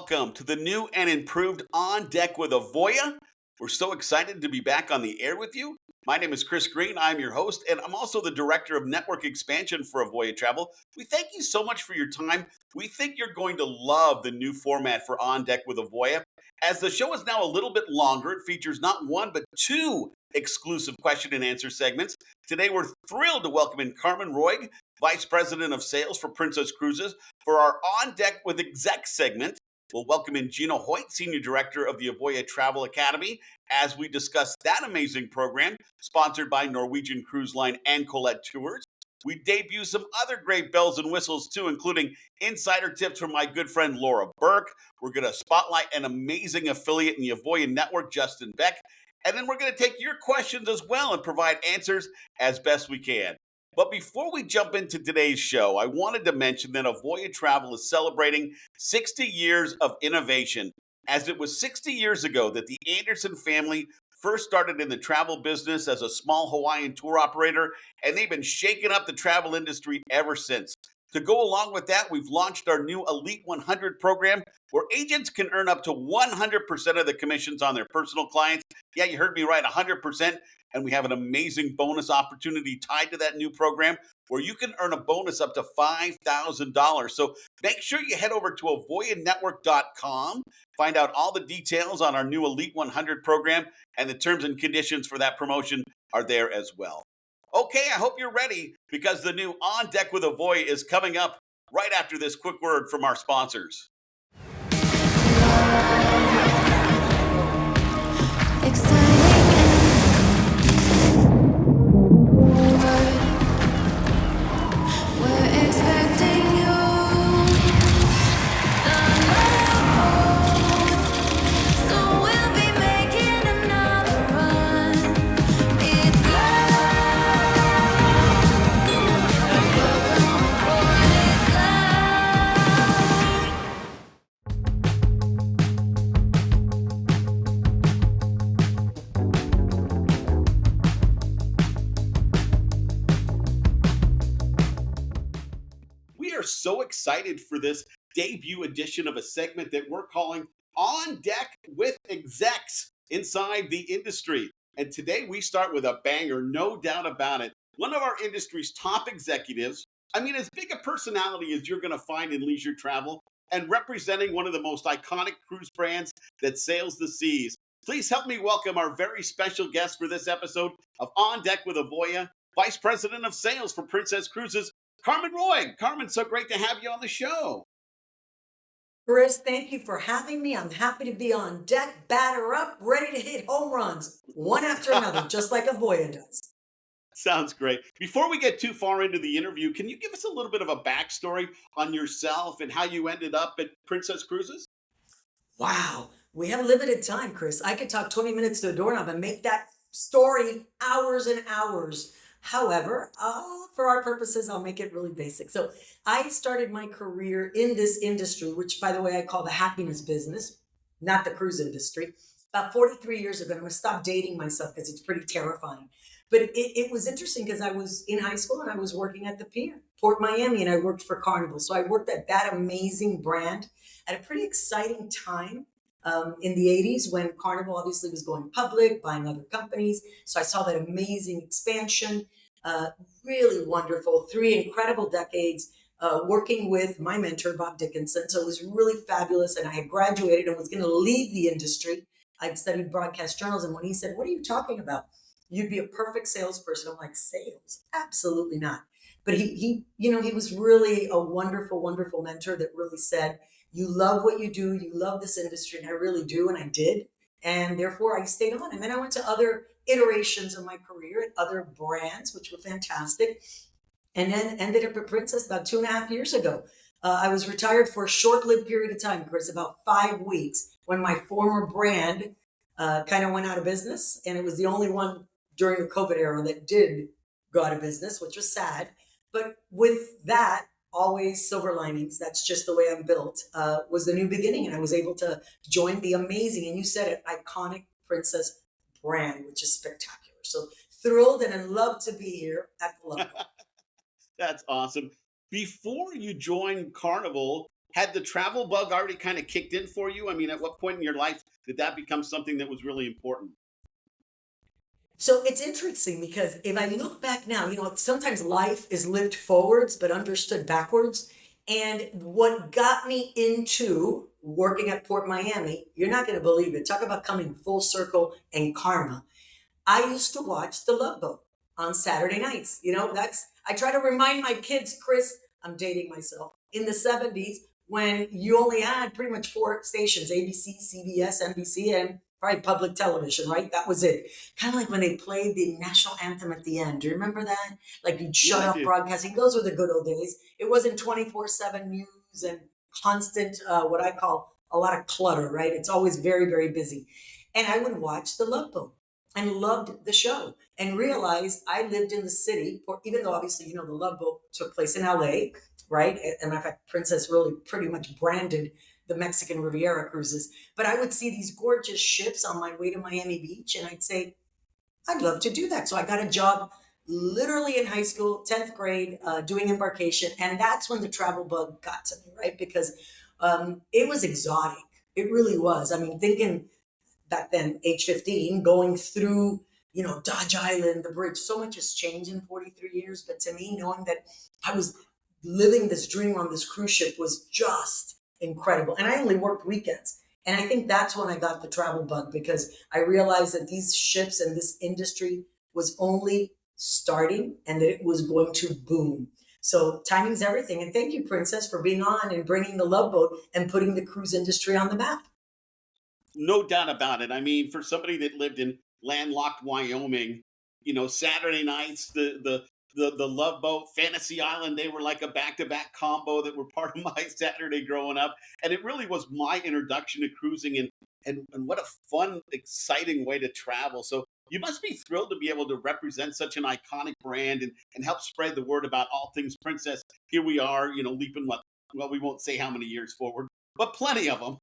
welcome to the new and improved On Deck with Avoya. We're so excited to be back on the air with you. My name is Chris Green. I'm your host, and I'm also the Director of Network Expansion for Avoya Travel. We thank you so much for your time. We think you're going to love the new format for On Deck with Avoya. As the show is now a little bit longer, it features not one, but two exclusive question and answer segments. Today, we're thrilled to welcome in Carmen Roig, Vice President of Sales for Princess Cruises, for our On Deck with Execs segment. We'll welcome in Gina Hoyt, Senior Director of the Avoya Travel Academy, as we discuss that amazing program sponsored by Norwegian Cruise Line and Colette Tours. We debut some other great bells and whistles too, including insider tips from my good friend Laura Burke. We're going to spotlight an amazing affiliate in the Avoya network, Justin Beck. And then we're going to take your questions as well and provide answers as best we can. But before we jump into today's show, I wanted to mention that Avoya Travel is celebrating 60 years of innovation, as it was 60 years ago that the Anderson family first started in the travel business as a small Hawaiian tour operator, and they've been shaking up the travel industry ever since. To go along with that, we've launched our new Elite 100 program, where agents can earn up to 100% of the commissions on their personal clients. Yeah, you heard me right, 100%. And we have an amazing bonus opportunity tied to that new program where you can earn a bonus up to $5,000. So make sure you head over to avoyanetwork.com, find out all the details on our new Elite 100 program, and the terms and conditions for that promotion are there as well. Okay, I hope you're ready, because the new On Deck with Avoya is coming up right after this quick word from our sponsors. So excited for this debut edition of a segment that we're calling On Deck with Execs inside the industry. And today we start with a banger, no doubt about it. One of our industry's top executives, as big a personality as you're going to find in leisure travel, and representing one of the most iconic cruise brands that sails the seas. Please help me welcome our very special guest for this episode of On Deck with Avoya, Vice President of Sales for Princess Cruises, Carmen Roig. Carmen, so great to have you on the show. Chris, thank you for having me. I'm happy to be on deck, batter up, ready to hit home runs, one after another, just like Avoya does. Sounds great. Before we get too far into the interview, can you give us a little bit of a backstory on yourself and how you ended up at Princess Cruises? Wow. We have limited time, Chris. I could talk 20 minutes to a doorknob and make that story hours and hours. However, for our purposes, I'll make it really basic. So I started my career in this industry, which, by the way, I call the happiness business, not the cruise industry, about 43 years ago. I'm going to stop dating myself because it's pretty terrifying. But it was interesting because I was in high school and I was working at the pier, Port Miami, and I worked for Carnival. So I worked at that amazing brand at a pretty exciting time. In the 80s, when Carnival obviously was going public, buying other companies. So I saw that amazing expansion, really wonderful, 3 incredible decades working with my mentor, Bob Dickinson. So it was really fabulous. And I had graduated and was going to leave the industry. I'd studied broadcast journalism. When he said, "What are you talking about? You'd be a perfect salesperson." I'm like, "Sales? Absolutely not." But he was really a wonderful, wonderful mentor that really said, "You love what you do. You love this industry." And I really do. And I did. And therefore I stayed on. And then I went to other iterations of my career at other brands, which were fantastic. And then ended up at Princess about 2.5 years ago. I was retired for a short-lived period of time, Chris, about 5 weeks, when my former brand kind of went out of business. And it was the only one during the COVID era that did go out of business, which was sad. But with that, always silver linings. That's just the way I'm built. Was the new beginning, and I was able to join the amazing, and you said it, iconic Princess brand, which is spectacular. So thrilled and in love to be here at the Love Club. That's awesome. Before you joined Carnival, had the travel bug already kind of kicked in for you? I mean, at what point in your life did that become something that was really important? So it's interesting because if I look back now, sometimes life is lived forwards but understood backwards. And what got me into working at Port Miami, you're not going to believe it. Talk about coming full circle and karma. I used to watch The Love Boat on Saturday nights. I try to remind my kids, Chris, I'm dating myself, in the 70s when you only had pretty much four stations: ABC, CBS, NBC, and probably public television, right? That was it. Kind of like when they played the national anthem at the end. Do you remember that? Like you'd Yeah, shut I off do. broadcasting. Those were the good old days. It wasn't 24/7 news and constant, what I call a lot of clutter, right? It's always very, very busy. And I would watch The Love Boat and loved the show and realized I lived in the city, or even though obviously, the Love Boat took place in LA, right? As a matter of fact, Princess really pretty much branded the Mexican Riviera cruises. But I would see these gorgeous ships on my way to Miami Beach, and I'd say, I'd love to do that. So I got a job literally in high school, 10th grade, doing embarkation. And that's when the travel bug got to me, right? Because it was exotic. It really was. I mean, thinking back then, age 15, going through, Dodge Island, the bridge. So much has changed in 43 years. But to me, knowing that I was living this dream on this cruise ship was just incredible. And I only worked weekends. And I think that's when I got the travel bug because I realized that these ships and this industry was only starting and that it was going to boom. So timing's everything. And thank you, Princess, for being on and bringing the Love Boat and putting the cruise industry on the map. No doubt about it. I mean, for somebody that lived in landlocked Wyoming, Saturday nights, the Love Boat, Fantasy Island, they were like a back-to-back combo that were part of my Saturday growing up. And it really was my introduction to cruising, and what a fun, exciting way to travel. So you must be thrilled to be able to represent such an iconic brand and help spread the word about all things Princess. Here we are, leaping what, well, we won't say how many years forward, but plenty of them.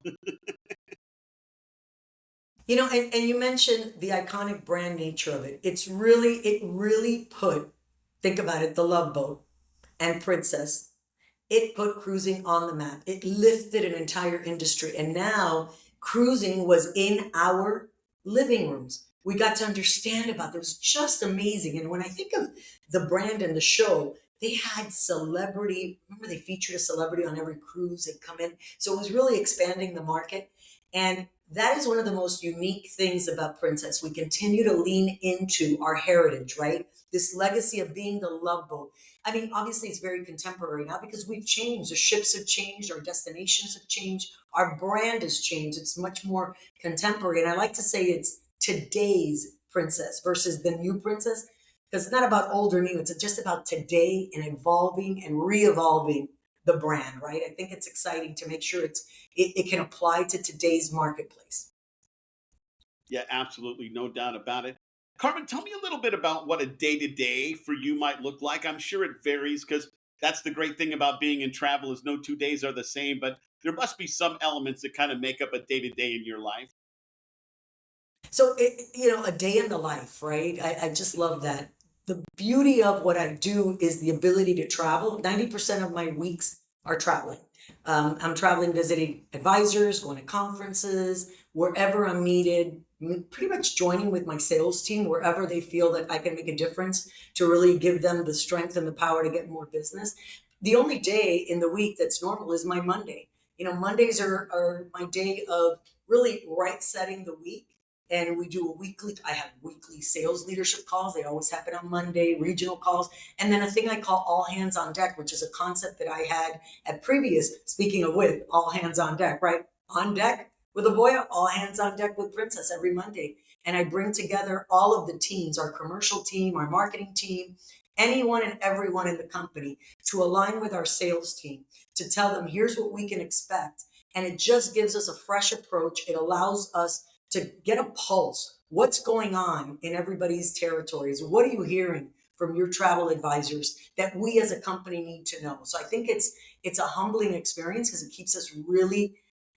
And you mentioned the iconic brand nature of it. It really put, think about it, the Love Boat and Princess. It put cruising on the map. It lifted an entire industry. And now cruising was in our living rooms. We got to understand about it. It was just amazing. And when I think of the brand and the show, they had celebrity. Remember, they featured a celebrity on every cruise they'd come in. So it was really expanding the market. And that is one of the most unique things about Princess. We continue to lean into our heritage, right? This legacy of being the Love Boat. I mean, obviously, it's very contemporary now because we've changed. The ships have changed, our destinations have changed, our brand has changed. It's much more contemporary. And I like to say it's today's Princess versus the new Princess because it's not about old or new. It's just about today and evolving and re-evolving the brand, right? I think it's exciting to make sure it can apply to today's marketplace. Yeah, absolutely. No doubt about it. Carmen, tell me a little bit about what a day to day for you might look like. I'm sure it varies because that's the great thing about being in travel is no 2 days are the same, but there must be some elements that kind of make up a day to day in your life. So, a day in the life, right? I just love that. The beauty of what I do is the ability to travel. 90% of my weeks are traveling. I'm traveling, visiting advisors, going to conferences, wherever I'm needed, pretty much joining with my sales team wherever they feel that I can make a difference to really give them the strength and the power to get more business. The only day in the week that's normal is my Monday. Mondays are my day of really right setting the week. And we do I have weekly sales leadership calls. They always happen on Monday, regional calls. And then a thing I call all hands on deck, which is a concept that I had at previous, speaking of with all hands on deck, right? On deck with Avoya, all hands on deck with Princess every Monday. And I bring together all of the teams, our commercial team, our marketing team, anyone and everyone in the company to align with our sales team to tell them, here's what we can expect. And it just gives us a fresh approach. It allows us to get a pulse. What's going on in everybody's territories? What are you hearing from your travel advisors that we as a company need to know? So I think it's a humbling experience because it keeps us really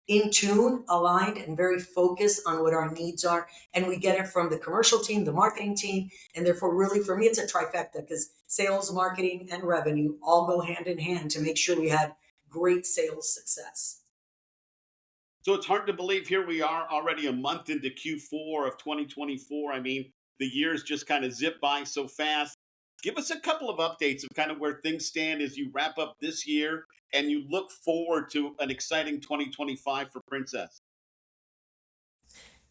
in tune, aligned, and very focused on what our needs are. And we get it from the commercial team, the marketing team, and therefore really for me it's a trifecta because sales, marketing, and revenue all go hand in hand to make sure we have great sales success. So it's hard to believe here we are already a month into Q4 of 2024. I mean, the years just kind of zip by so fast. Give us a couple of updates of kind of where things stand as you wrap up this year and you look forward to an exciting 2025 for Princess.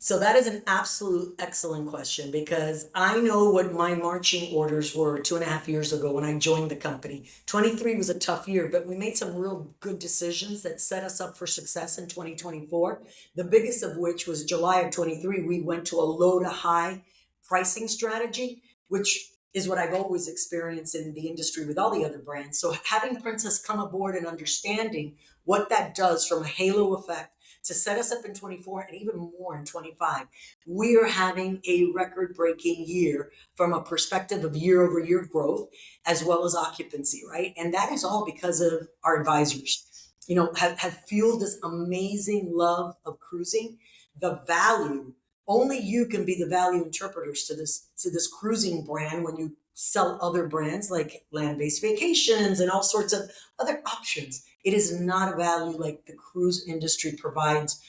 So that is an absolute excellent question because I know what my marching orders were 2.5 years ago when I joined the company. 23 was a tough year, but we made some real good decisions that set us up for success in 2024. The biggest of which was July of 23. We went to a low to high pricing strategy, which is what I've always experienced in the industry with all the other brands. So having Princess come aboard and understanding what that does from a halo effect to set us up in 24 and even more in 25. We are having a record breaking year from a perspective of year over year growth as well as occupancy, right? And that is all because of our advisors, have fueled this amazing love of cruising, the value. Only you can be the value interpreters to this cruising brand when you sell other brands like land-based vacations and all sorts of other options. It is not a value like the cruise industry provides,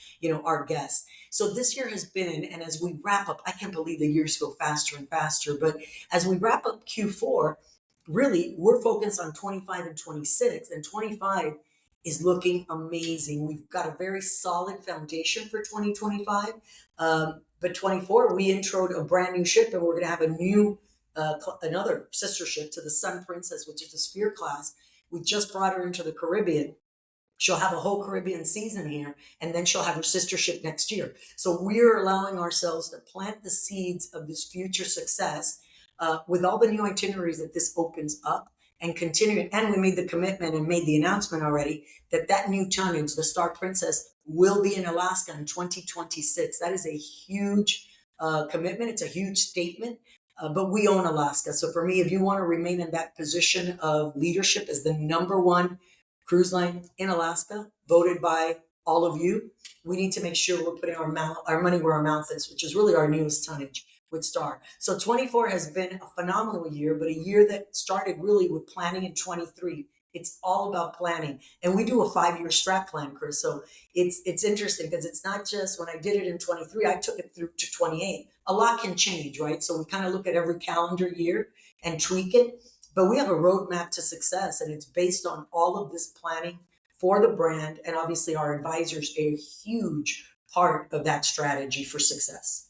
our guests. So this year has been, and as we wrap up, I can't believe the years go faster and faster, but as we wrap up Q4, really we're focused on 25 and 26, and 25 is looking amazing. We've got a very solid foundation for 2025. But 24, we introed a brand new ship, and we're going to have another sister ship to the Sun Princess, which is the Sphere class. We just brought her into the Caribbean. She'll have a whole Caribbean season here, and then she'll have her sister ship next year. So we're allowing ourselves to plant the seeds of this future success with all the new itineraries that this opens up and continuing. And we made the commitment and made the announcement already that new tonnage, the Star Princess, will be in Alaska in 2026. That is a huge commitment. It's a huge statement. But we own Alaska. So for me, if you want to remain in that position of leadership as the number one cruise line in Alaska, voted by all of you, we need to make sure we're putting our money where our mouth is, which is really our newest tonnage with Star. So 24 has been a phenomenal year, but a year that started really with planning in 23. It's all about planning. And we do a 5-year strat plan, Chris. So it's interesting because it's not just when I did it in 23, I took it through to 28. A lot can change, right? So we kind of look at every calendar year and tweak it. But we have a roadmap to success, and it's based on all of this planning for the brand. And obviously our advisors are a huge part of that strategy for success.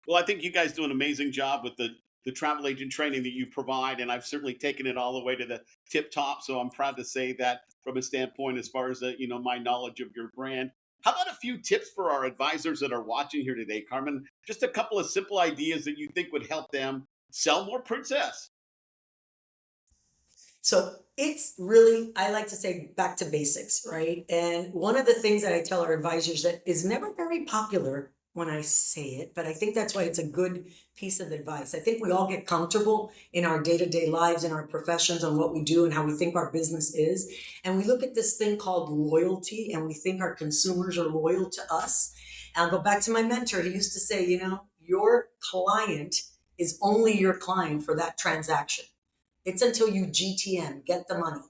Well, I think you guys do an amazing job with the travel agent training that you provide, and I've certainly taken it all the way to the tip top. So I'm proud to say that from a standpoint as far as my knowledge of your brand. How about a few tips for our advisors that are watching here today, Carmen? Just a couple of simple ideas that you think would help them sell more Princess. So it's really, I like to say, back to basics, right? And one of the things that I tell our advisors that is never very popular when I say it, but I think that's why it's a good piece of advice. I think we all get comfortable in our day-to-day lives, in our professions, on what we do and how we think our business is. And we look at this thing called loyalty, and we think our consumers are loyal to us. And I'll go back to my mentor. He used to say, your client is only your client for that transaction. It's until you GTM, get the money.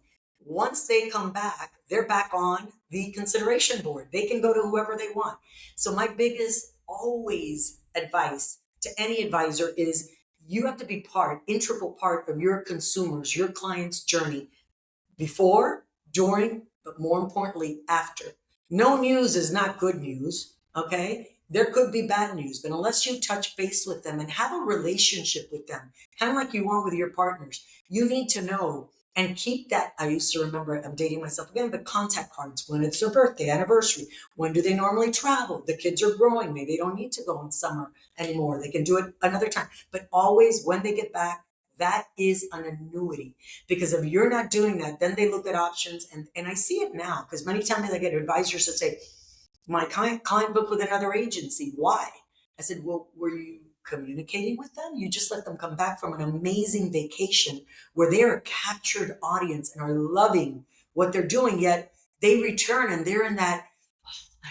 Once they come back, they're back on the consideration board. They can go to whoever they want. So my biggest always advice to any advisor is you have to be integral part of your consumers, your client's journey before, during, but more importantly, after. No news is not good news, okay? There could be bad news, but unless you touch base with them and have a relationship with them, kind of like you want with your partners, you need to know and keep that. I used to remember, I'm dating myself again, but contact cards, when it's their birthday, anniversary, when do they normally travel? The kids are growing. Maybe they don't need to go in summer anymore. They can do it another time, but always when they get back, that is an annuity, because if you're not doing that, then they look at options. And I see it now because many times I get advisors that say, my client booked with another agency. Why? I said, well, were you communicating with them? You just let them come back from an amazing vacation where they're a captured audience and are loving what they're doing, yet they return and they're in that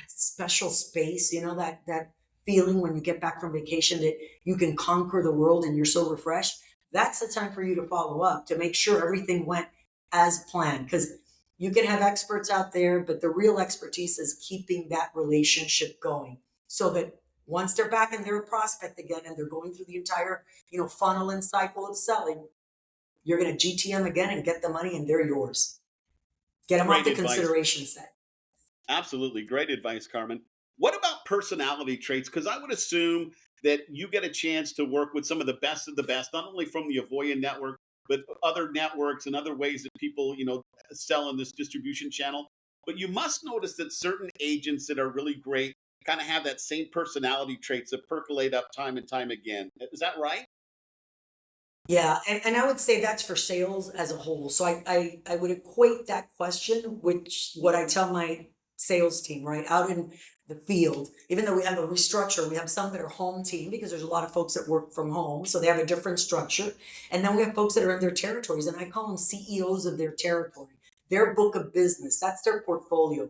special space, that feeling when you get back from vacation that you can conquer the world and you're so refreshed. That's the time for you to follow up, to make sure everything went as planned. Because you can have experts out there, but the real expertise is keeping that relationship going so that once they're back and they're a prospect again and they're going through the entire, funnel and cycle of selling, you're going to GTM again and get the money and they're yours. Get them off Great the advice. consideration set. Absolutely. Great advice, Carmen. What about personality traits? Because I would assume that you get a chance to work with some of the best, not only from the Avoya network, but other networks and other ways that people, sell in this distribution channel. But you must notice that certain agents that are really great kind of have that same personality traits that percolate up time and time again. Is that right? Yeah, and I would say that's for sales as a whole. So I would equate that question, which what I tell my sales team, right, out in the field, even though we have a restructure, we have some that are home team because there's a lot of folks that work from home. So they have a different structure. And then we have folks that are in their territories, and I call them CEOs of their territory, their book of business. That's their portfolio.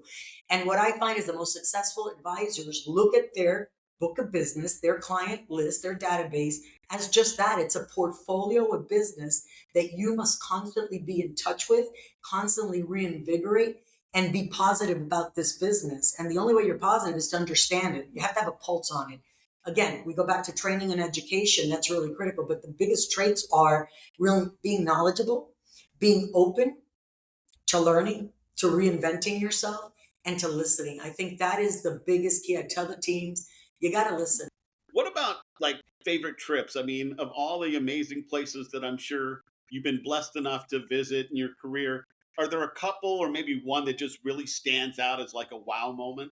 And what I find is the most successful advisors look at their book of business, their client list, their database as just that. It's a portfolio of business that you must constantly be in touch with, constantly reinvigorate, and be positive about this business. And the only way you're positive is to understand it. You have to have a pulse on it. Again, we go back to training and education. That's really critical. But the biggest traits are really being knowledgeable, being open to learning, to reinventing yourself, and to listening. I think that is the biggest key. I tell the teams, you got to listen. What about like favorite trips? I mean, of all the amazing places that I'm sure you've been blessed enough to visit in your career, are there a couple or maybe one that just really stands out as like a wow moment?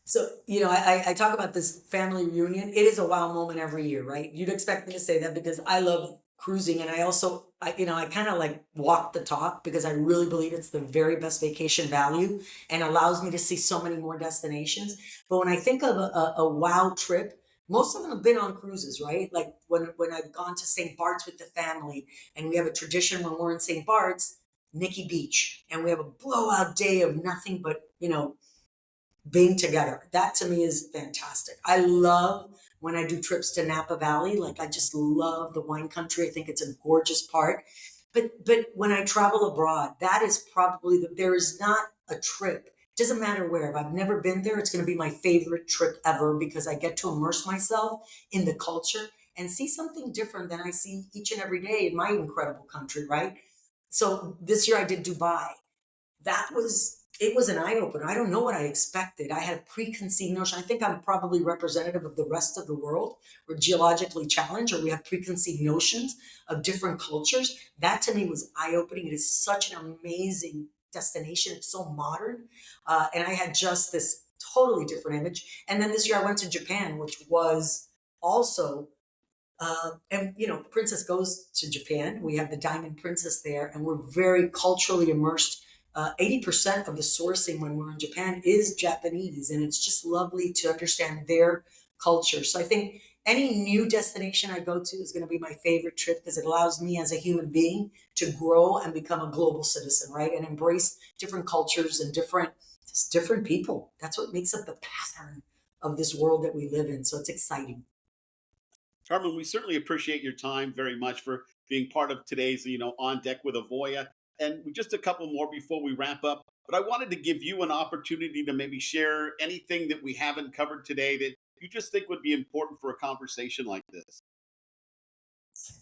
So, I talk about this family reunion. It is a wow moment every year, right? You'd expect me to say that because I love cruising and I also, I kind of like walk the talk because I really believe it's the very best vacation value and allows me to see so many more destinations. But when I think of a wow trip, most of them have been on cruises, right? Like when I've gone to St. Bart's with the family and we have a tradition when we're in St. Bart's, Nikki Beach, and we have a blowout day of nothing but, being together. That to me is fantastic. I love when I do trips to Napa Valley. Like I just love the wine country. I think it's a gorgeous part. But when I travel abroad, that is probably there is not a trip. Doesn't matter where. If I've never been there, it's going to be my favorite trip ever because I get to immerse myself in the culture and see something different than I see each and every day in my incredible country, right? So this year I did Dubai. It was an eye opener. I don't know what I expected. I had a preconceived notion. I think I'm probably representative of the rest of the world. We're geologically challenged, or we have preconceived notions of different cultures. That to me was eye opening. It is such an amazing destination. It's so modern, and I had just this totally different image. And then this year I went to Japan, which was also and Princess goes to Japan. We have the Diamond Princess there, and we're very culturally immersed. 80% of the sourcing when we're in Japan is Japanese, and it's just lovely to understand their culture. So I think any new destination I go to is going to be my favorite trip because it allows me as a human being to grow and become a global citizen, right? And embrace different cultures and just different people. That's what makes up the pattern of this world that we live in. So it's exciting. Carmen, we certainly appreciate your time very much for being part of today's, on deck with Avoya. And just a couple more before we wrap up. But I wanted to give you an opportunity to maybe share anything that we haven't covered today that you just think would be important for a conversation like this.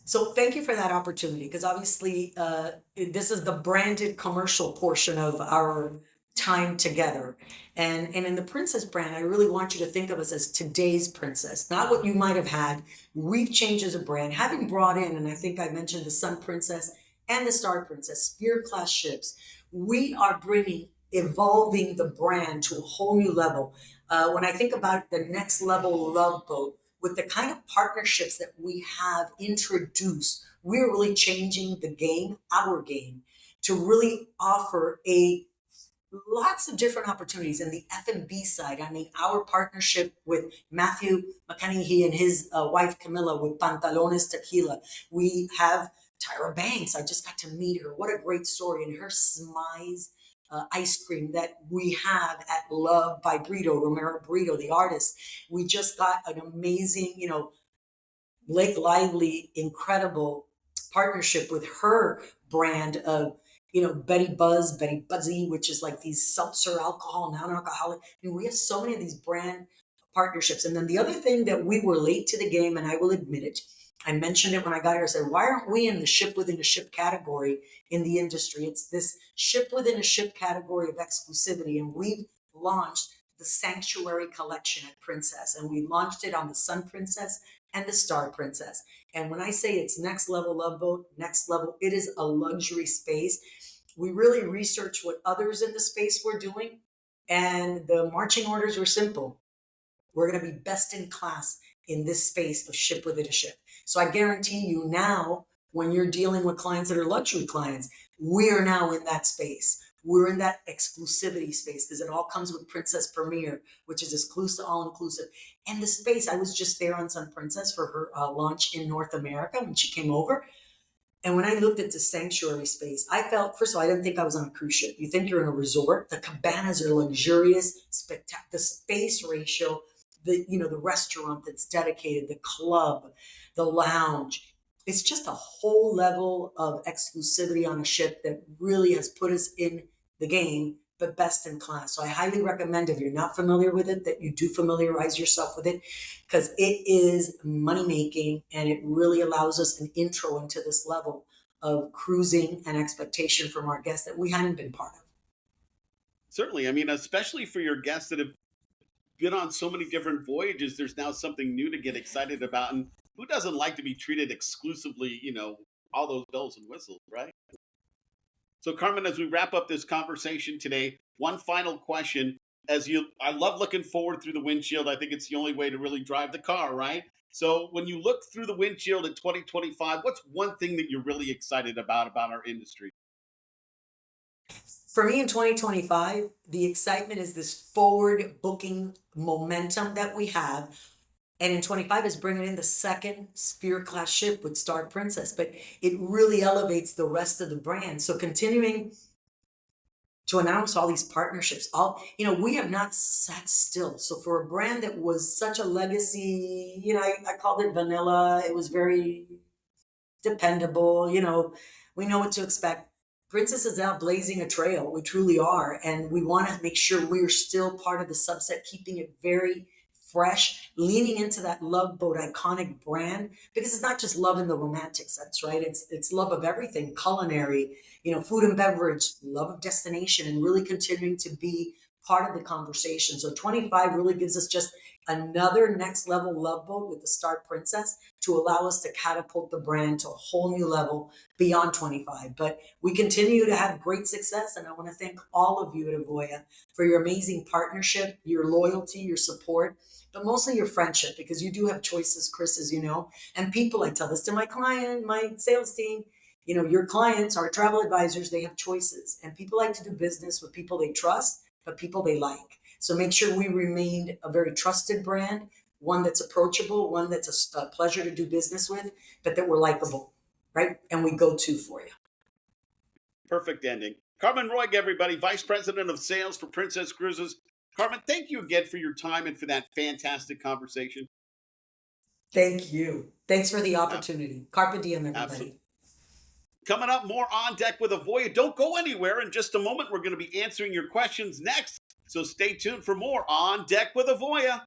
So thank you for that opportunity because obviously this is the branded commercial portion of our time together. And in the Princess brand, I really want you to think of us as today's princess, not what you might have had. We've changed as a brand, having brought in, and I think I mentioned the Sun Princess and the Star Princess, Spear class ships. We are bringing, evolving the brand to a whole new level. When I think about the next level love boat, with the kind of partnerships that we have introduced, we're really changing the game, our game, to really offer a lots of different opportunities in the F&B side. I mean, our partnership with Matthew McConaughey and his wife Camilla with Pantalones Tequila. We have Tyra Banks. I just got to meet her. What a great story. And her Smize ice cream that we have at Love by Brito, Romero Brito, the artist. We just got an amazing, Blake Lively, incredible partnership with her brand of, Betty Buzzy, which is like these seltzer alcohol, non-alcoholic. We have so many of these brand partnerships. And then the other thing that we were late to the game, and I will admit it, I mentioned it when I got here. I said, why aren't we in the ship within a ship category in the industry? It's this ship within a ship category of exclusivity. And we've launched the Sanctuary Collection at Princess. And we launched it on the Sun Princess and the Star Princess. And when I say it's next level love boat, next level, it is a luxury space. We really researched what others in the space were doing. And the marching orders were simple. We're going to be best in class in this space of ship within a ship. So I guarantee you now, when you're dealing with clients that are luxury clients, we are now in that space. We're in that exclusivity space because it all comes with Princess Premier, which is exclusive, all inclusive. And the space, I was just there on Sun Princess for her launch in North America when she came over. And when I looked at the sanctuary space, I felt, first of all, I didn't think I was on a cruise ship. You think you're in a resort. The cabanas are luxurious, spectacular. The space ratio, the restaurant that's dedicated, the club, the lounge. It's just a whole level of exclusivity on a ship that really has put us in the game, but best in class. So I highly recommend, if you're not familiar with it, that you do familiarize yourself with it, because it is money making and it really allows us an intro into this level of cruising and expectation from our guests that we hadn't been part of. Certainly. I mean, especially for your guests that have been on so many different voyages, there's now something new to get excited about. And who doesn't like to be treated exclusively, all those bells and whistles, right? So, Carmen, as we wrap up this conversation today, one final question. I love looking forward through the windshield. I think it's the only way to really drive the car, right? So, when you look through the windshield in 2025, what's one thing that you're really excited about our industry? For me in 2025, the excitement is this forward booking momentum that we have. And in 25 is bringing in the second Spirit class ship with Star Princess, but it really elevates the rest of the brand. So continuing to announce all these partnerships, we have not sat still. So for a brand that was such a legacy, I called it vanilla. It was very dependable. We know what to expect. Princess is out blazing a trail. We truly are. And we want to make sure we're still part of the subset, keeping it very fresh, leaning into that love boat iconic brand, because it's not just love in the romantic sense, right? It's love of everything, culinary, food and beverage, love of destination, and really continuing to be part of the conversation. So 25 really gives us just another next level love boat with the Star Princess to allow us to catapult the brand to a whole new level beyond 25. But we continue to have great success. And I want to thank all of you at Avoya for your amazing partnership, your loyalty, your support, but mostly your friendship, because you do have choices, Chris, as you know, and people. I tell this to my client, my sales team. Your clients, our travel advisors, they have choices, and people like to do business with people they trust, but people they like. So make sure we remain a very trusted brand, one that's approachable, one that's a pleasure to do business with, but that we're likable, right? And we go to for you. Perfect ending. Carmen Roig, everybody, Vice President of Sales for Princess Cruises. Carmen, thank you again for your time and for that fantastic conversation. Thank you. Thanks for the opportunity. Carpe diem, everybody. Absolutely. Coming up, more On Deck with Avoya. Don't go anywhere. In just a moment, we're going to be answering your questions next. So stay tuned for more On Deck with Avoya.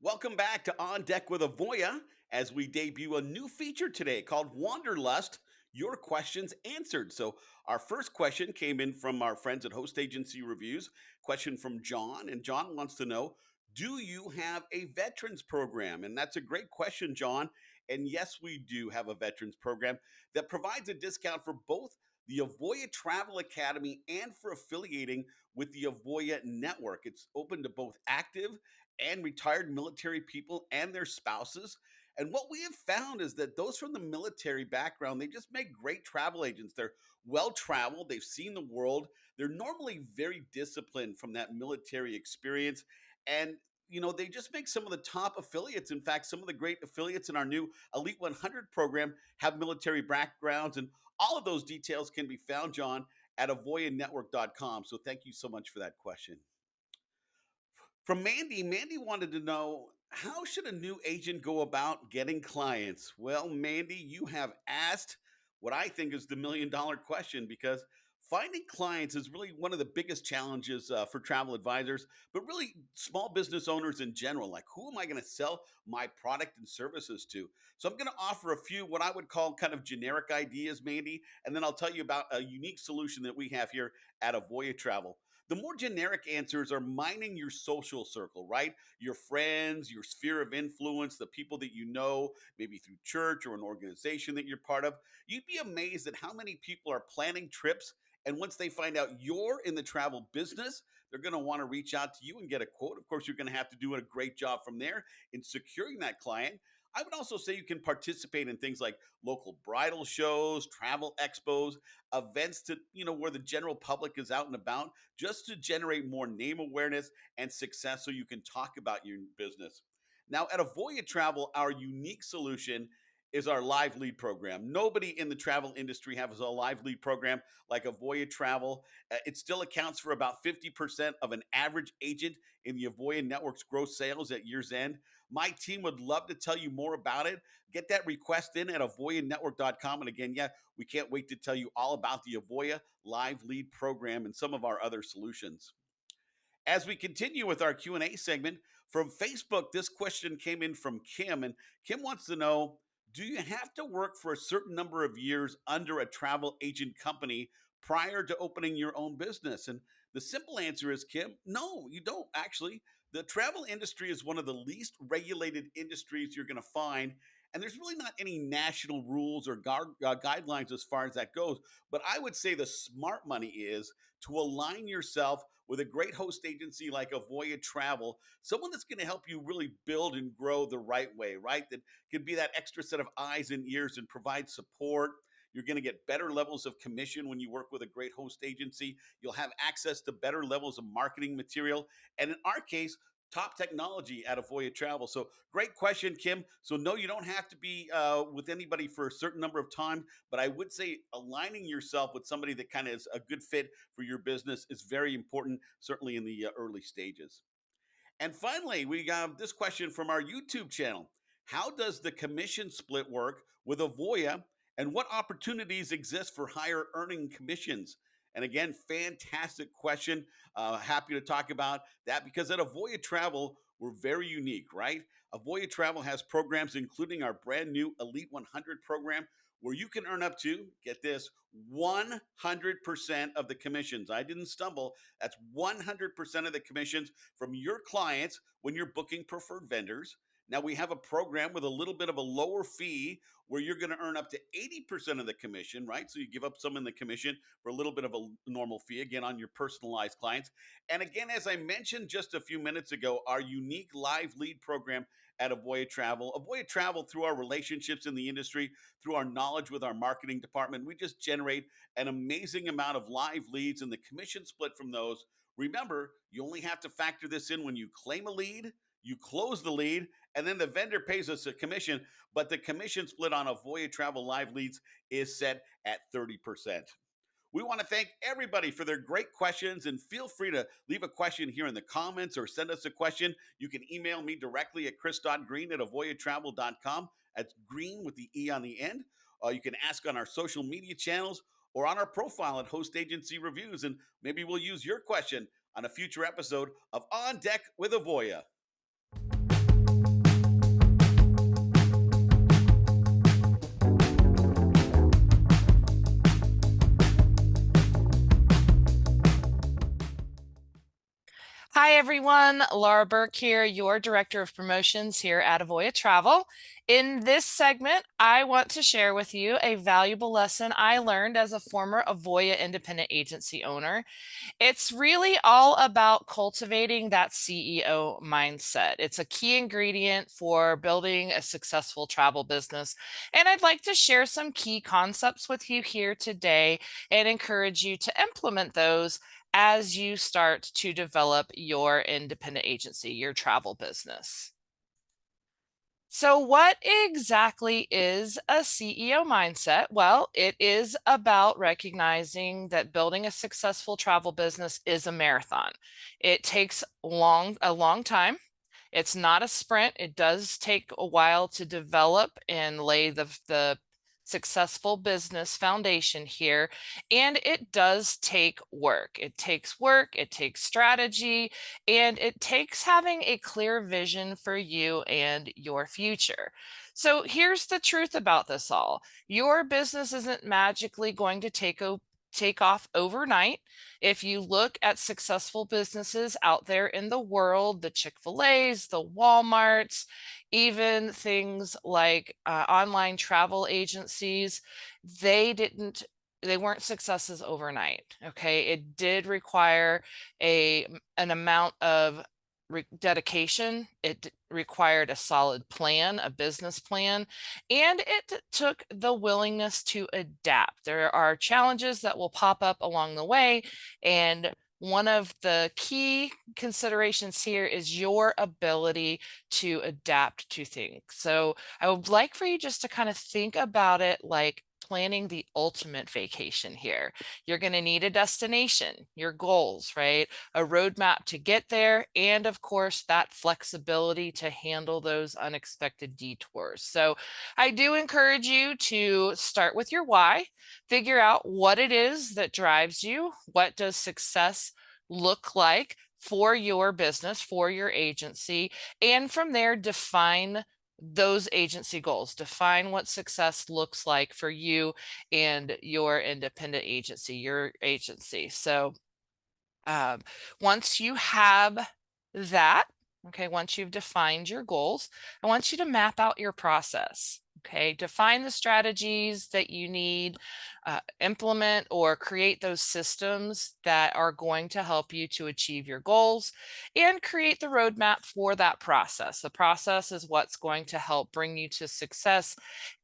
Welcome back to On Deck with Avoya, as we debut a new feature today called Wonderlust, Your Questions Answered. So our first question came in from our friends at Host Agency Reviews, question from John, and John wants to know, do you have a veterans program? And that's a great question, John. And yes, we do have a veterans program that provides a discount for both the Avoya Travel Academy, and for affiliating with the Avoya Network. It's open to both active and retired military people and their spouses. And what we have found is that those from the military background, they just make great travel agents. They're well traveled, they've seen the world, they're normally very disciplined from that military experience. And they just make some of the top affiliates. In fact, some of the great affiliates in our new Elite 100 program have military backgrounds. And all of those details can be found, John, at avoyanetwork.com. So thank you so much for that question. From Mandy wanted to know, how should a new agent go about getting clients? Well, Mandy, you have asked what I think is the $1,000,000 question, because finding clients is really one of the biggest challenges for travel advisors, but really small business owners in general. Like, who am I going to sell my product and services to? So I'm going to offer a few what I would call kind of generic ideas, Mandy, and then I'll tell you about a unique solution that we have here at Avoya Travel. The more generic answers are mining your social circle, right? Your friends, your sphere of influence, the people that you know, maybe through church or an organization that you're part of. You'd be amazed at how many people are planning trips. And once they find out you're in the travel business, they're going to want to reach out to you and get a quote. Of course, you're going to have to do a great job from there in securing that client. I would also say you can participate in things like local bridal shows, travel expos, events to, where the general public is out and about, just to generate more name awareness and success so you can talk about your business. Now, at Avoya Travel, our unique solution is our live lead program. Nobody in the travel industry has a live lead program like Avoya Travel. It still accounts for about 50% of an average agent in the Avoya Network's gross sales at year's end. My team would love to tell you more about it. Get that request in at avoyanetwork.com. And again, we can't wait to tell you all about the Avoya live lead program and some of our other solutions. As we continue with our Q&A segment from Facebook, this question came in from Kim, and Kim wants to know, do you have to work for a certain number of years under a travel agent company prior to opening your own business? And the simple answer is, Kim, no, you don't actually. The travel industry is one of the least regulated industries you're going to find. And there's really not any national rules or guidelines as far as that goes. But I would say the smart money is to align yourself with a great host agency like Avoya Travel, someone that's going to help you really build and grow the right way, right? That could be that extra set of eyes and ears and provide support. You're going to get better levels of commission when you work with a great host agency. You'll have access to better levels of marketing material. And in our case, top technology at Avoya Travel. So great question, Kim. So no, you don't have to be with anybody for a certain number of time, but I would say aligning yourself with somebody that kind of is a good fit for your business is very important, certainly in the early stages. And finally, we got this question from our YouTube channel. How does the commission split work with Avoya, and what opportunities exist for higher earning commissions? And again, fantastic question. Happy to talk about that, because at Avoya Travel, we're very unique, right? Avoya Travel has programs including our brand new Elite 100 program, where you can earn up to, get this, 100% of the commissions. I didn't stumble. That's 100% of the commissions from your clients when you're booking preferred vendors. Now, we have a program with a little bit of a lower fee where you're going to earn up to 80% of the commission, right? So you give up some in the commission for a little bit of a normal fee, again, on your personalized clients. And again, as I mentioned just a few minutes ago, our unique live lead program at Avoya Travel, through our relationships in the industry, through our knowledge with our marketing department, we just generate an amazing amount of live leads, and the commission split from those. Remember, you only have to factor this in when you claim a lead, you close the lead, and then the vendor pays us a commission, but the commission split on Avoya Travel live leads is set at 30%. We want to thank everybody for their great questions, and feel free to leave a question here in the comments or send us a question. You can email me directly at chris.green@avoyatravel.com. That's green with the E on the end. You can ask on our social media channels or on our profile at Host Agency Reviews, and maybe we'll use your question on a future episode of On Deck with Avoya. Hi, Hi, everyone. Laura Burke here, your Director of Promotions here at Avoya Travel. In this segment, I want to share with you a valuable lesson I learned as a former Avoya independent agency owner. It's really all about cultivating that CEO mindset. It's a key ingredient for building a successful travel business. And I'd like to share some key concepts with you here today and encourage you to implement those as you start to develop your independent agency, your travel business. So, what exactly is a CEO mindset? Well, it is about recognizing that building a successful travel business is a marathon. It takes a long time. It's not a sprint. It does take a while to develop and lay the successful business foundation here. And it does take work. It takes work, it takes strategy, and it takes having a clear vision for you and your future. So here's the truth about this all. Your business isn't magically going to take off overnight. If you look at successful businesses out there in the world, the Chick-fil-A's, the Walmarts, even things like online travel agencies, they didn't they weren't successes overnight. Okay, it did require an amount of dedication. It required a solid plan, a business plan, and it took the willingness to adapt. There are challenges that will pop up along the way, and one of the key considerations here is your ability to adapt to things. So I would like for you just to kind of think about it like planning the ultimate vacation here. You're going to need a destination, your goals, right? A roadmap to get there, and of course, that flexibility to handle those unexpected detours. So I do encourage you to start with your why, figure out what it is that drives you. What does success look like for your business, for your agency? And from there, define those agency goals. Define what success looks like for you and your independent agency, your agency. So um, once you have that, okay, once you've defined your goals, I want you to map out your process. Okay, define the strategies that you need, implement or create those systems that are going to help you to achieve your goals, and create the roadmap for that process. The process is what's going to help bring you to success,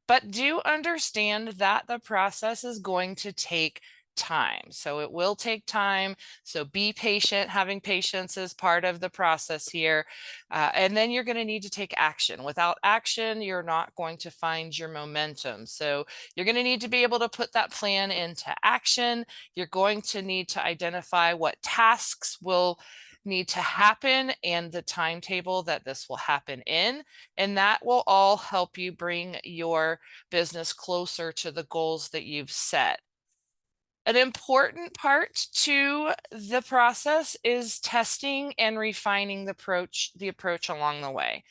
but do understand that the process is going to take time. So it will take time. So be patient. Having patience is part of the process here. And then you're going to need to take action. Without action, you're not going to find your momentum. So you're going to need to be able to put that plan into action. You're going to need to identify what tasks will need to happen and the timetable that this will happen in. And that will all help you bring your business closer to the goals that you've set. An important part to the process is testing and refining the approach along the way.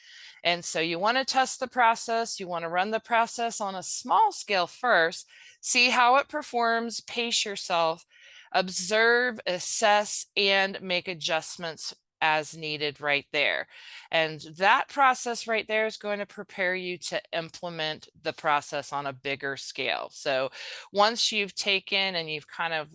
And so you want to test the process, you want to run the process on a small scale first, see how it performs, pace yourself, observe, assess, and make adjustments as needed right there. And that process right there is going to prepare you to implement the process on a bigger scale. So once you've taken and you've kind of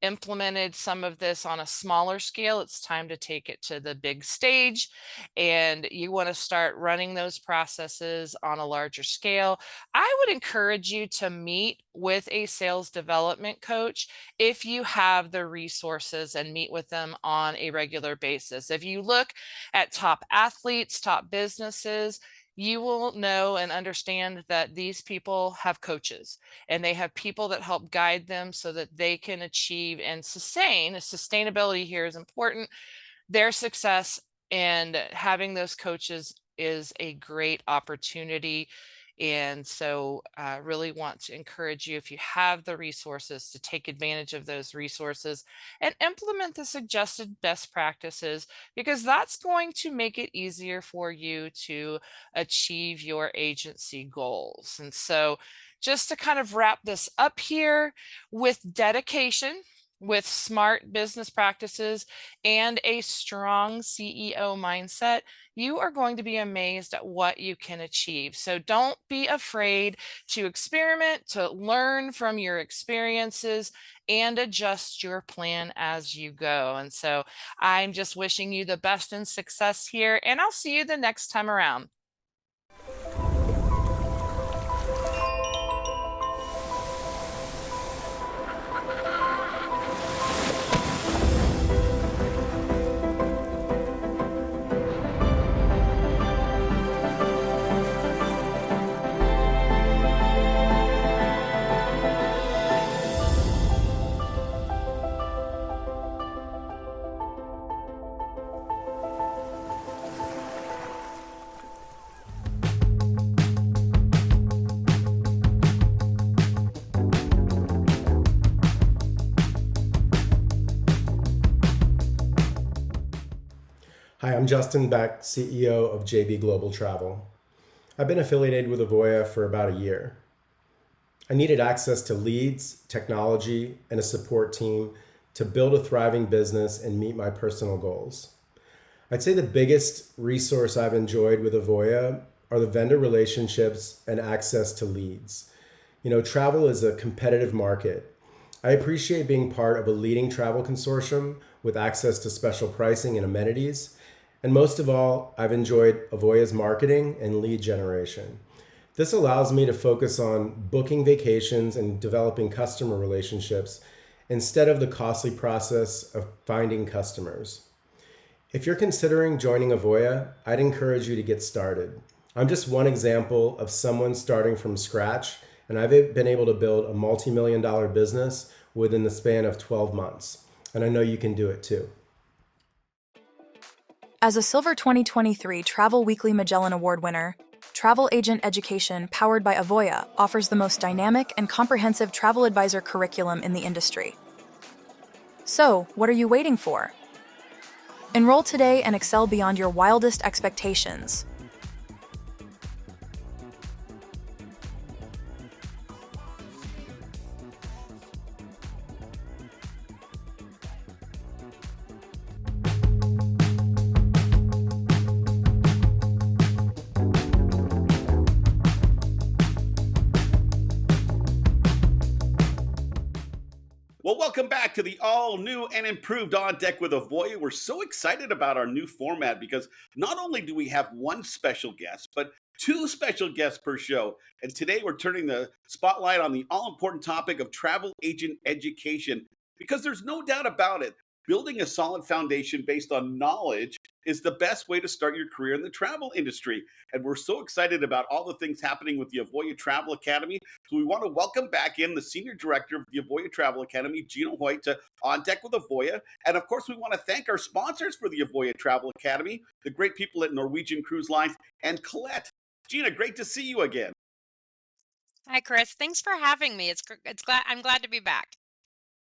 implemented some of this on a smaller scale, it's time to take it to the big stage, and you want to start running those processes on a larger scale. I would encourage you to meet with a sales development coach if you have the resources, and meet with them on a regular basis. If you look at top athletes, top businesses, you will know and understand that these people have coaches, and they have people that help guide them so that they can achieve and sustain. Sustainability here is important, their success, and having those coaches is a great opportunity. And so I really want to encourage you, if you have the resources, to take advantage of those resources and implement the suggested best practices, because that's going to make it easier for you to achieve your agency goals. And so just to kind of wrap this up here, with dedication, with smart business practices and a strong CEO mindset, you are going to be amazed at what you can achieve. So don't be afraid to experiment, to learn from your experiences, and adjust your plan as you go. And so I'm just wishing you the best and success here, and I'll see you the next time around. Hi, I'm Justin Beck, CEO of JB Global Travel. I've been affiliated with Avoya for about a year. I needed access to leads, technology, and a support team to build a thriving business and meet my personal goals. I'd say the biggest resource I've enjoyed with Avoya are the vendor relationships and access to leads. Travel is a competitive market. I appreciate being part of a leading travel consortium with access to special pricing and amenities. And most of all, I've enjoyed Avoya's marketing and lead generation. This allows me to focus on booking vacations and developing customer relationships instead of the costly process of finding customers. If you're considering joining Avoya, I'd encourage you to get started. I'm just one example of someone starting from scratch, and I've been able to build a multi-million-dollar business within the span of 12 months. And I know you can do it too. As a Silver 2023 Travel Weekly Magellan Award winner, Travel Agent Education powered by Avoya offers the most dynamic and comprehensive travel advisor curriculum in the industry. So, what are you waiting for? Enroll today and excel beyond your wildest expectations. Well, welcome back to the all new and improved On Deck with Avoya. We're so excited about our new format because not only do we have one special guest, but two special guests per show. And today we're turning the spotlight on the all important topic of travel agent education because there's no doubt about it. Building a solid foundation based on knowledge is the best way to start your career in the travel industry. And we're so excited about all the things happening with the Avoya Travel Academy. So we want to welcome back in the Senior Director of the Avoya Travel Academy, Gina Hoyt, to On Deck with Avoya. And of course, we want to thank our sponsors for the Avoya Travel Academy, the great people at Norwegian Cruise Lines and Colette. Gina, great to see you again. Hi, Chris. Thanks for having me. I'm glad to be back.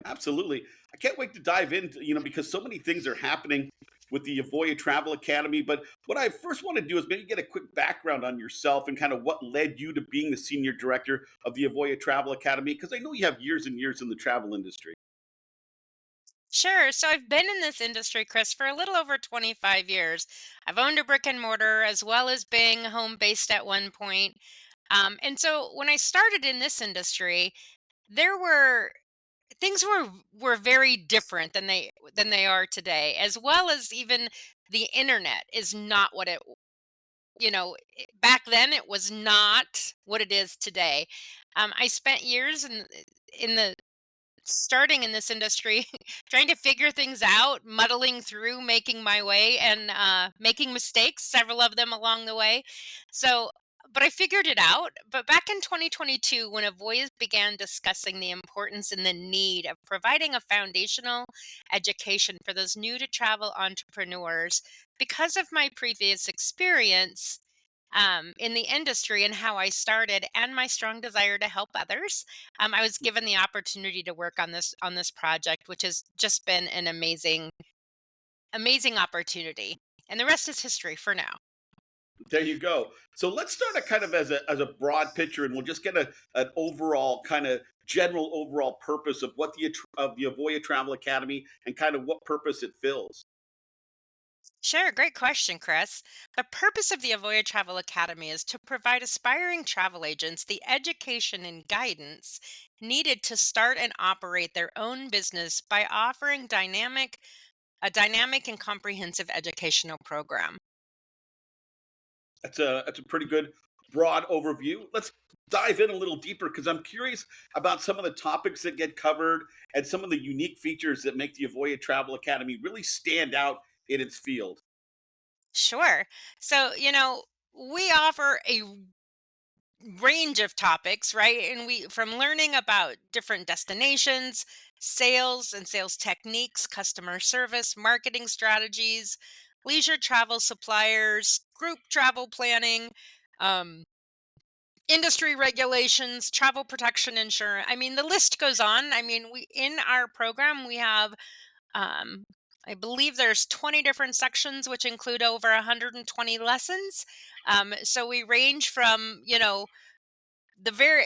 Absolutely. I can't wait to dive in, because so many things are happening with the Avoya Travel Academy. But what I first want to do is maybe get a quick background on yourself and kind of what led you to being the senior director of the Avoya Travel Academy, because I know you have years and years in the travel industry. Sure. So I've been in this industry, Chris, for a little over 25 years. I've owned a brick and mortar as well as being home based at one point. And so when I started in this industry, there were things were very different than they are today, as well as even the internet is not what back then it was not what it is today. I spent years in the starting in this industry, trying to figure things out, muddling through, making my way, and making mistakes, several of them along the way. So, but I figured it out. But back in 2022, when Avoya began discussing the importance and the need of providing a foundational education for those new to travel entrepreneurs, because of my previous experience in the industry and how I started, and my strong desire to help others, I was given the opportunity to work on this project, which has just been an amazing opportunity. And the rest is history for now. There you go. So let's start a kind of as a broad picture, and we'll just get an overall kind of general overall purpose of what of the Avoya Travel Academy and kind of what purpose it fills. Sure, great question, Chris. The purpose of the Avoya Travel Academy is to provide aspiring travel agents the education and guidance needed to start and operate their own business by offering a dynamic and comprehensive educational program. That's a pretty good broad overview. Let's dive in a little deeper because I'm curious about some of the topics that get covered and some of the unique features that make the Avoya Travel Academy really stand out in its field. Sure. So, we offer a range of topics, right? And we from learning about different destinations, sales and sales techniques, customer service, marketing strategies, leisure travel suppliers, group travel planning, um, industry regulations, travel protection insurance. I mean, the list goes on. I mean, we in our program we have um, I believe there's 20 different sections, which include over 120 lessons. So we range from, the very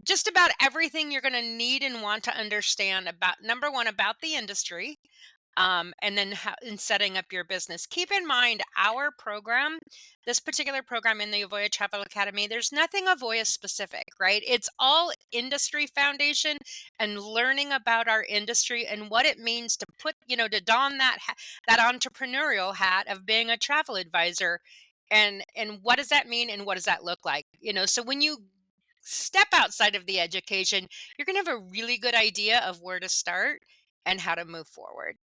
just about everything you're going to need and want to understand about number one about the industry, and then in setting up your business. Keep in mind our program, this particular program in the Avoya Travel Academy, there's nothing Avoya specific, right? It's all industry foundation and learning about our industry and what it means to to don that entrepreneurial hat of being a travel advisor. And what does that mean and what does that look like? So when you step outside of the education, you're going to have a really good idea of where to start and how to move forward.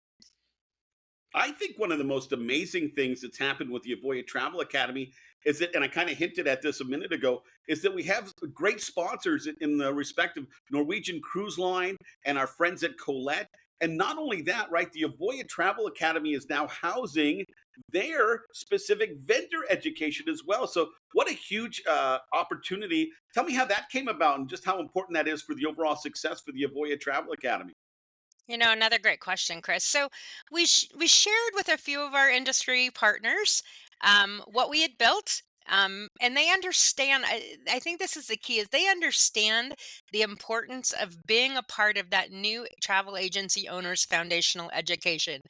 I think one of the most amazing things that's happened with the Avoya Travel Academy is that, and I kind of hinted at this a minute ago, is that we have great sponsors in the respective Norwegian Cruise Line and our friends at Colette. And not only that, right, the Avoya Travel Academy is now housing their specific vendor education as well. So, what a huge opportunity. Tell me how that came about and just how important that is for the overall success for the Avoya Travel Academy. Another great question, Chris. So we shared with a few of our industry partners what we had built, and they understand. I think this is the key: is they understand the importance of being a part of that new travel agency owners foundational education,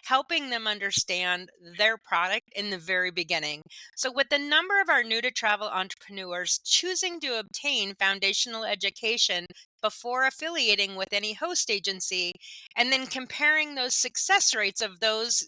helping them understand their product in the very beginning. So, with the number of our new to travel entrepreneurs choosing to obtain foundational education before affiliating with any host agency, and then comparing those success rates of those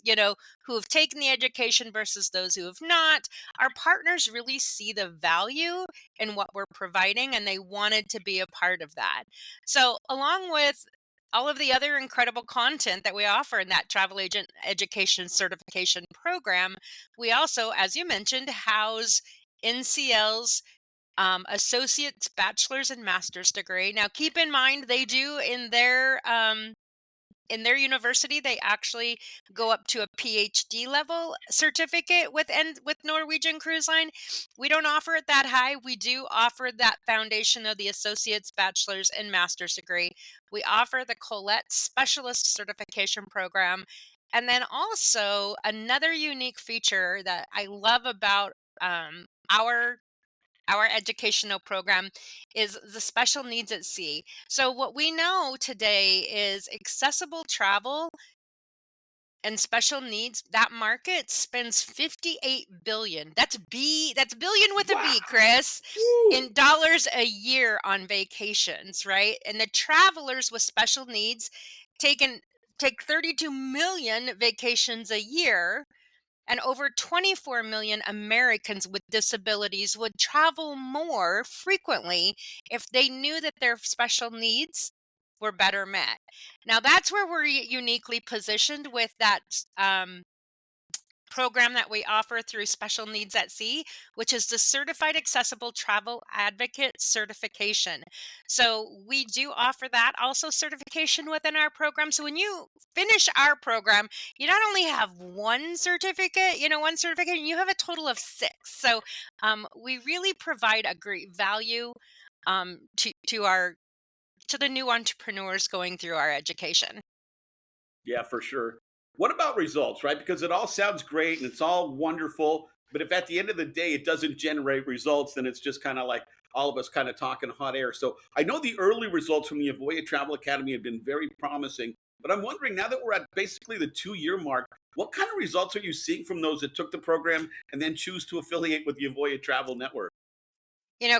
who have taken the education versus those who have not, our partners really see the value in what we're providing and they wanted to be a part of that. So along with all of the other incredible content that we offer in that travel agent education certification program, we also, as you mentioned, house NCL's associates, bachelor's, and master's degree. Now, keep in mind they do in their university, they actually go up to a PhD level certificate with Norwegian Cruise Line. We don't offer it that high. We do offer that foundation of the associate's, bachelor's, and master's degree. We offer the Colette Specialist Certification Program. And then also another unique feature that I love about our educational program is the special needs at sea. So what we know today is accessible travel and special needs, that market spends 58 billion. That's billion with a Wow. B, Chris, Woo. in dollars a year on vacations, right? And the travelers with special needs taken take 32 million vacations a year, and over 24 million Americans with disabilities would travel more frequently if they knew that their special needs were better met. Now, that's where we're uniquely positioned with that program that we offer through Special Needs at Sea, which is the Certified Accessible Travel Advocate certification. So we do offer that also certification within our program. So when you finish our program, you not only have one certificate, you have a total of six. So we really provide a great value to the new entrepreneurs going through our education. Yeah, for sure. What about results, right? Because it all sounds great and it's all wonderful, But if at the end of the day it doesn't generate results, then it's just kind of like all of us kind of talking hot air. So I know the early results from the Avoya Travel Academy have been very promising, but I'm wondering, now that we're at basically the 2-year mark, what kind of results are you seeing from those that took the program and then choose to affiliate with the Avoya Travel Network?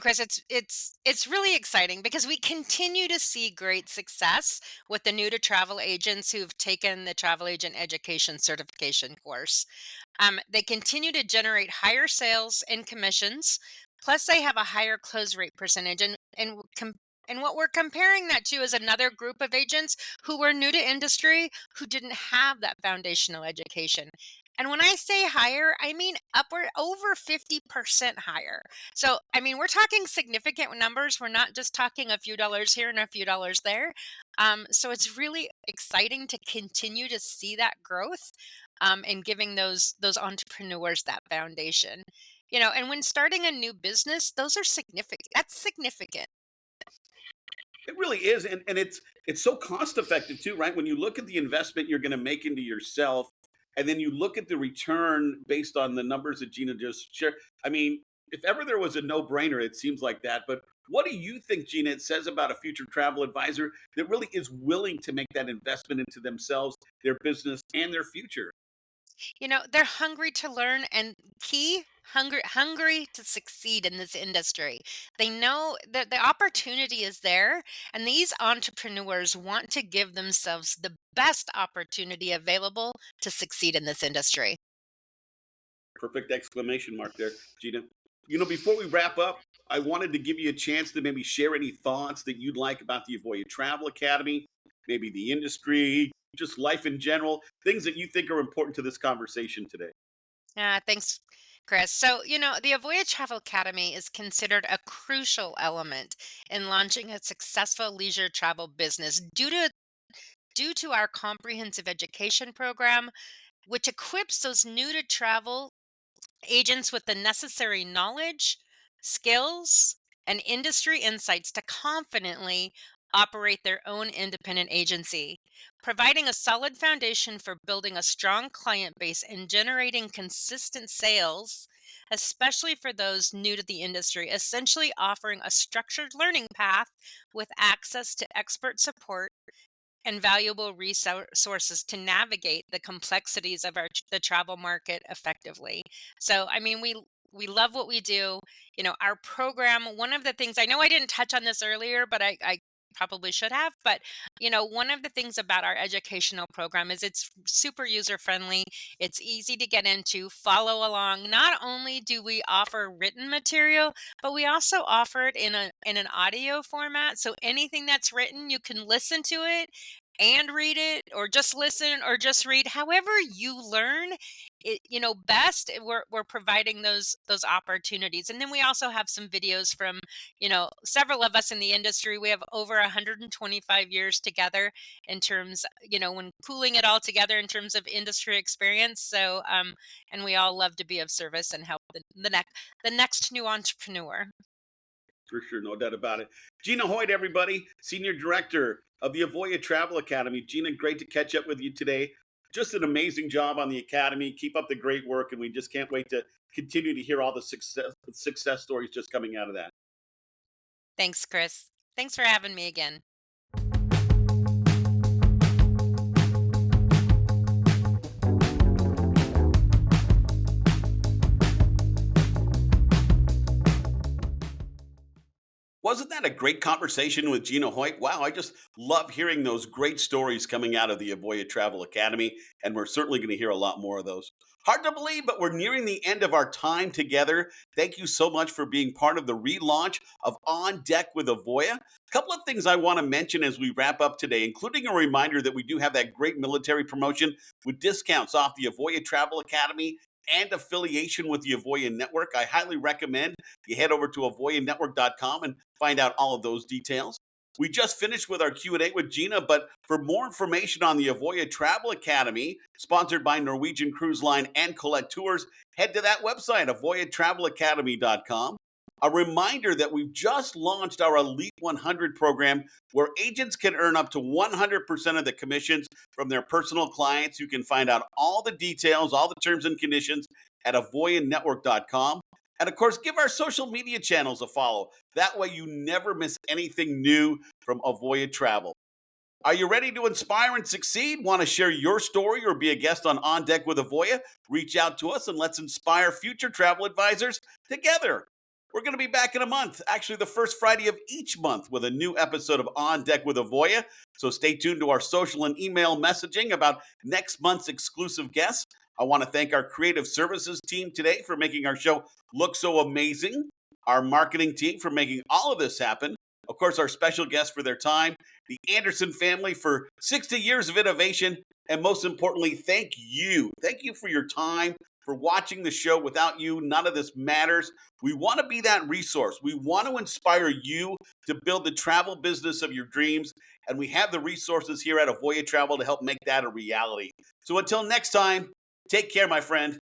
Chris, it's really exciting because we continue to see great success with the new to travel agents who've taken the travel agent education certification course. They continue to generate higher sales and commissions, plus they have a higher close rate percentage. And what we're comparing that to is another group of agents who were new to industry who didn't have that foundational education. And when I say higher, I mean upward over 50% higher. So, I mean, we're talking significant numbers. We're not just talking a few dollars here and a few dollars there. So it's really exciting to continue to see that growth, and giving those entrepreneurs that foundation. And when starting a new business, those are significant. That's significant. It really is, and it's so cost effective too, right? When you look at the investment you're going to make into yourself, and then you look at the return based on the numbers that Gina just shared. I mean, if ever there was a no-brainer, it seems like that. But what do you think, Gina, it says about a future travel advisor that really is willing to make that investment into themselves, their business, and their future? They're hungry to learn and key hungry to succeed in this industry. They know that the opportunity is there, and these entrepreneurs want to give themselves the best opportunity available to succeed in this industry. Perfect exclamation mark there, Gina. Before we wrap up, I wanted to give you a chance to maybe share any thoughts that you'd like about the Avoya Travel Academy, maybe the industry, just life in general, things that you think are important to this conversation today. Thanks, Chris. So, the Avoya Travel Academy is considered a crucial element in launching a successful leisure travel business due to our comprehensive education program, which equips those new to travel agents with the necessary knowledge, skills, and industry insights to confidently operate their own independent agency, providing a solid foundation for building a strong client base and generating consistent sales, especially for those new to the industry, essentially offering a structured learning path with access to expert support and valuable resources to navigate the complexities of the travel market effectively. So, I mean, we love what we do. Our program. One of the things I know I didn't touch on this earlier, but I probably should have. But one of the things about our educational program is it's super user friendly. It's easy to get into, follow along. Not only do we offer written material, but we also offer it in an audio format. So anything that's written, you can listen to it and read it, or just listen, or just read, however you learn it best. We're providing those opportunities. And then we also have some videos from several of us in the industry. We have over 125 years together in terms, when pooling it all together in terms of industry experience. So and we all love to be of service and help the next new entrepreneur. For sure, no doubt about it. Gina Hoyt, everybody, Senior Director of the Avoya Travel Academy. Gina, great to catch up with you today. Just an amazing job on the Academy. Keep up the great work, and we just can't wait to continue to hear all the success stories just coming out of that. Thanks, Chris. Thanks for having me again. Wasn't that a great conversation with Gina Hoyt? Wow, I just love hearing those great stories coming out of the Avoya Travel Academy, and we're certainly going to hear a lot more of those. Hard to believe, but we're nearing the end of our time together. Thank you so much for being part of the relaunch of On Deck with Avoya. A couple of things I want to mention as we wrap up today, including a reminder that we do have that great military promotion with discounts off the Avoya Travel Academy and affiliation with the Avoya Network. I highly recommend you head over to avoyanetwork.com and find out all of those details. We just finished with our Q&A with Gina, but for more information on the Avoya Travel Academy, sponsored by Norwegian Cruise Line and Colette Tours, head to that website, avoyatravelacademy.com. A reminder that we've just launched our Elite 100 program where agents can earn up to 100% of the commissions from their personal clients. You can find out all the details, all the terms and conditions at avoyanetwork.com. And of course, give our social media channels a follow. That way you never miss anything new from Avoya Travel. Are you ready to inspire and succeed? Want to share your story or be a guest on Deck with Avoya? Reach out to us and let's inspire future travel advisors together. We're going to be back in a month, actually the first Friday of each month, with a new episode of On Deck with Avoya. So stay tuned to our social and email messaging about next month's exclusive guests. I want to thank our creative services team today for making our show look so amazing, our marketing team for making all of this happen, of course, our special guests for their time, the Anderson family for 60 years of innovation, and most importantly, thank you. Thank you for your time, for watching the show. Without you, none of this matters. We want to be that resource. We want to inspire you to build the travel business of your dreams, and we have the resources here at Avoya Travel to help make that a reality. So until next time, take care, my friend.